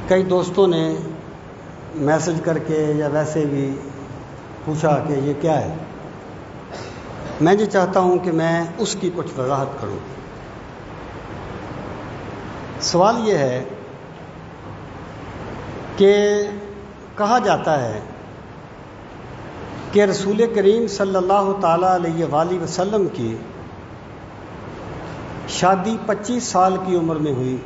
کئی دوستوں نے میسج کر کے یا ویسے بھی پوچھا کہ یہ کیا ہے. میں یہ چاہتا ہوں کہ میں اس کی کچھ وضاحت کروں. سوال یہ ہے کہ کہا جاتا ہے کہ رسول کریم صلی اللہ تعالیٰ علیہ وآلہ وسلم کی شادی 25 سال کی عمر میں ہوئی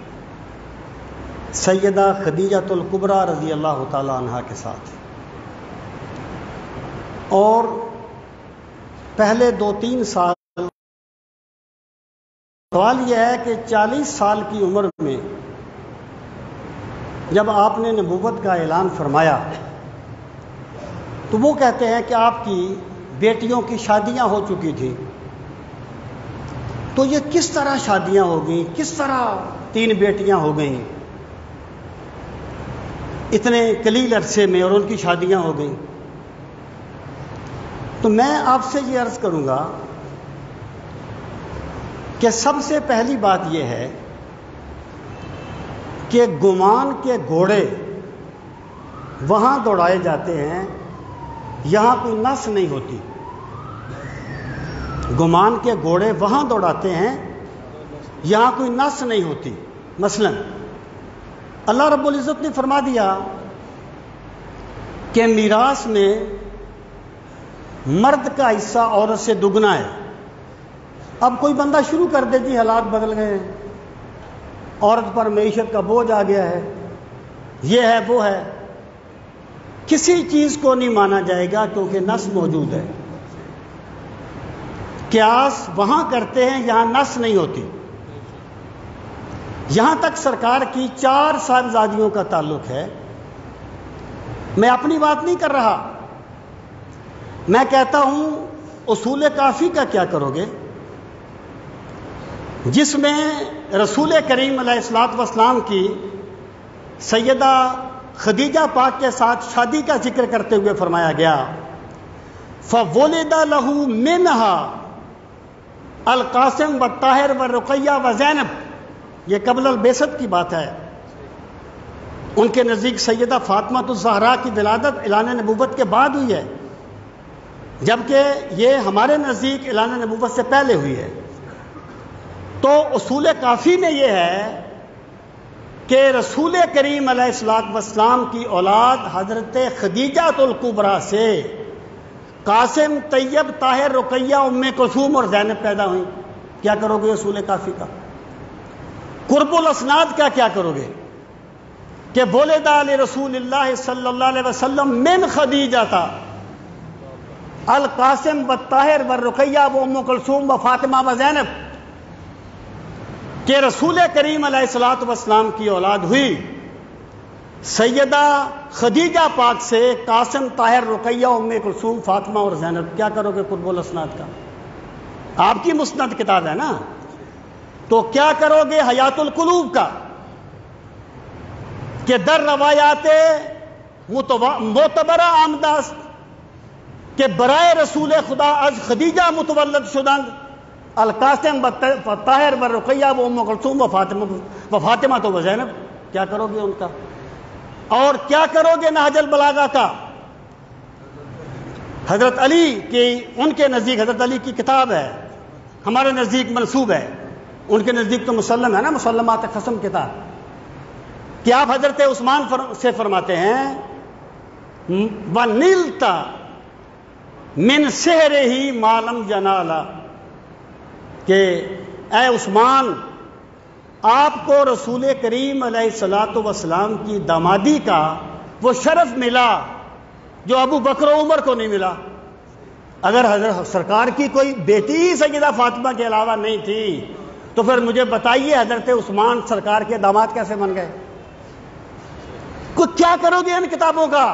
سیدہ خدیجۃ الکبریٰ رضی اللہ تعالیٰ عنہا کے ساتھ، اور پہلے 2-3 سال. سوال یہ ہے کہ 40 سال کی عمر میں جب آپ نے نبوت کا اعلان فرمایا تو وہ کہتے ہیں کہ آپ کی بیٹیوں کی شادیاں ہو چکی تھیں. تو یہ کس طرح شادیاں ہو گئیں؟ کس طرح 3 بیٹیاں ہو گئیں اتنے قلیل عرصے میں، اور ان کی شادیاں ہو گئیں؟ تو میں آپ سے یہ عرض کروں گا کہ سب سے پہلی بات یہ ہے کہ گمان کے گھوڑے وہاں دوڑائے جاتے ہیں یہاں کوئی نس نہیں ہوتی. گمان کے گھوڑے وہاں دوڑاتے ہیں یہاں کوئی نس نہیں ہوتی. مثلا اللہ رب العزت نے فرما دیا کہ میراث میں مرد کا حصہ عورت سے دگنا ہے. اب کوئی بندہ شروع کر دے جی حالات بدل گئے ہیں، عورت پر معیشت کا بوجھ آ گیا ہے، یہ ہے وہ ہے، کسی چیز کو نہیں مانا جائے گا کیونکہ نص موجود ہے. قیاس وہاں کرتے ہیں یہاں نص نہیں ہوتی. یہاں تک سرکار کی 4 صاحبزادیوں کا تعلق ہے. میں اپنی بات نہیں کر رہا، میں کہتا ہوں اصول کافی کا کیا کرو گے جس میں رسول کریم علیہ الصلوۃ والسلام کی سیدہ خدیجہ پاک کے ساتھ شادی کا ذکر کرتے ہوئے فرمایا گیا فَوَلِدَ لَهُ مِنْهَا القاسم والطاہر والرقیہ وزینب. یہ قبل البعثت کی بات ہے. ان کے نزدیک سیدہ فاطمہ الزہرا کی ولادت اعلان نبوت کے بعد ہوئی ہے، جبکہ یہ ہمارے نزدیک اعلان نبوت سے پہلے ہوئی ہے. تو اصول کافی میں یہ ہے کہ رسول کریم علیہ الصلوۃ والسلام کی اولاد حضرت خدیجۃ الکبریٰ سے قاسم، طیب، طاہر، رقیہ، ام کلثوم اور زینب پیدا ہوئیں. کیا کرو گے اصول کافی کا؟ قرب الاسناد کا کیا کرو گے کہ ولد لرسول اللہ صلی اللہ علیہ وسلم من خدیجہ القاسم والطاہر والرقیہ وام کلثوم وفاطمہ وزینب، کہ رسول کریم علیہ الصلوۃ والسلام کی اولاد ہوئی سیدہ خدیجہ پاک سے قاسم، طاہر، رقیہ، ام کلثوم، فاطمہ اور زینب. کیا کرو گے قرب الاسناد کا؟ آپ کی مسند کتاب ہے نا. تو کیا کرو گے حیات القلوب کا کہ در روایات معتبرہ آمداست کہ برائے رسول خدا از خدیجہ متولد شدند القاسم طاہر و رقیہ و ام کلثوم و فاطمہ تو و زینب. کیا کرو گے ان کا؟ اور کیا کرو گے نہج البلاغہ کا؟ حضرت علی کی، ان کے نزدیک حضرت علی کی کتاب ہے، ہمارے نزدیک منسوب ہے، ان کے نزدیک تو مسلم ہے نا، مسلمات قسم کتاب، کہ آپ حضرت عثمان سے فرماتے ہیں وَنِلْتَ مِنْ سِحْرِهِ مَا لَمْ يَنَالَ، کہ اے عثمان، آپ کو رسول کریم علیہ الصلوۃ والسلام کی دامادی کا وہ شرف ملا جو ابو بکر و عمر کو نہیں ملا. اگر حضرت سرکار کی کوئی بیٹی ہی سیدہ فاطمہ کے علاوہ نہیں تھی تو پھر مجھے بتائیے حضرت عثمان سرکار کے داماد کیسے بن گئے؟ کیا کرو گے ان کتابوں کا؟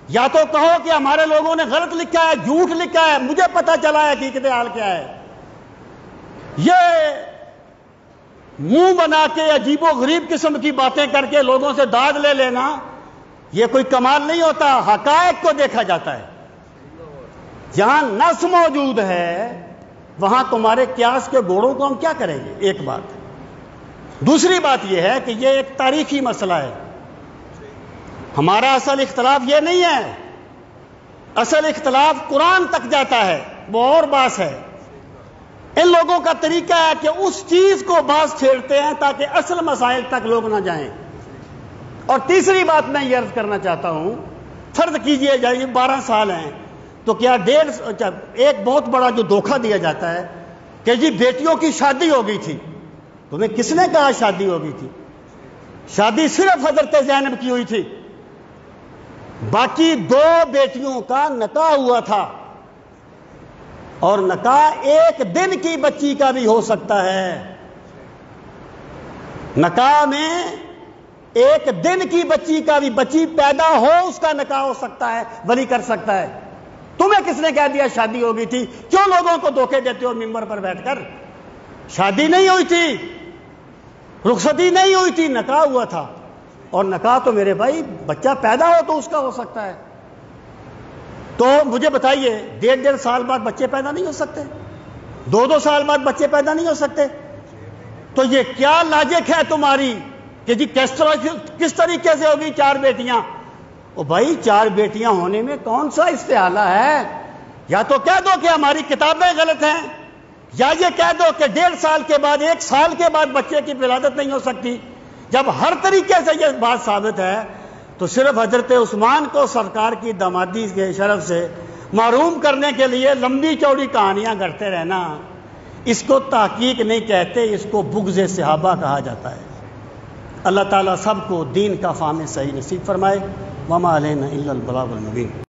یا تو کہو کہ ہمارے لوگوں نے غلط لکھا ہے، جھوٹ لکھا ہے، مجھے پتا چلا ہے حقیقت حال کیا ہے. یہ منہ بنا کے عجیب و غریب قسم کی باتیں کر کے لوگوں سے داد لے لینا یہ کوئی کمال نہیں ہوتا. حقائق کو دیکھا جاتا ہے. جہاں نص موجود ہے وہاں تمہارے قیاس کے گھوڑوں کو ہم کیا کریں گے؟ ایک بات. دوسری بات یہ ہے کہ یہ ایک تاریخی مسئلہ ہے. ہمارا اصل اختلاف یہ نہیں ہے، اصل اختلاف قرآن تک جاتا ہے، وہ اور بات ہے۔ ان لوگوں کا طریقہ ہے کہ اس چیز کو باز چھیڑتے ہیں تاکہ اصل مسائل تک لوگ نہ جائیں۔ اور تیسری بات میں یہ عرض کرنا چاہتا ہوں، فرض کیجئے جائے 12 سال ہیں تو کیا ایک بہت بڑا جو دھوکہ دیا جاتا ہے کہ جی بیٹیوں کی شادی ہو گئی تھی۔ تمہیں کس نے کہا شادی ہو گئی تھی؟ شادی صرف حضرت زینب کی ہوئی تھی، باقی 2 بیٹیوں کا نکاح ہوا تھا، اور نکاح 1 دن کی بچی کا بھی ہو سکتا ہے۔ نکاح میں 1 دن کی بچی کا بھی، بچی پیدا ہو اس کا نکاح ہو سکتا ہے، ولی کر سکتا ہے۔ تمہیں کس نے کہہ دیا شادی ہو گئی تھی؟ کیوں لوگوں کو دھوکے دیتے ہو ممبر پر بیٹھ کر؟ شادی نہیں ہوئی تھی، رخصتی نہیں ہوئی تھی، نکاح ہوا تھا، اور نکاح تو میرے بھائی بچہ پیدا ہو تو اس کا ہو سکتا ہے۔ تو مجھے بتائیے 1.5 سال بعد بچے پیدا نہیں ہو سکتے؟ 2 سال بعد بچے پیدا نہیں ہو سکتے؟ تو یہ کیا لاجک ہے تمہاری کہ جی کس طریقے سے ہوگی 4 بیٹیاں؟ او بھائی 4 بیٹیاں ہونے میں کون سا استحالہ ہے؟ یا تو کہہ دو کہ ہماری کتابیں غلط ہیں، یا یہ کہہ دو کہ 1.5 سال کے بعد 1 سال کے بعد بچے کی ولادت نہیں ہو سکتی۔ جب ہر طریقے سے یہ بات ثابت ہے تو صرف حضرت عثمان کو سرکار کی دامادی کے شرف سے محروم کرنے کے لیے لمبی چوڑی کہانیاں گھڑتے رہنا، اس کو تحقیق نہیں کہتے، اس کو بغض صحابہ کہا جاتا ہے۔ اللہ تعالیٰ سب کو دین کا فہم صحیح نصیب فرمائے۔ وما علینا الا البلاغ المبین۔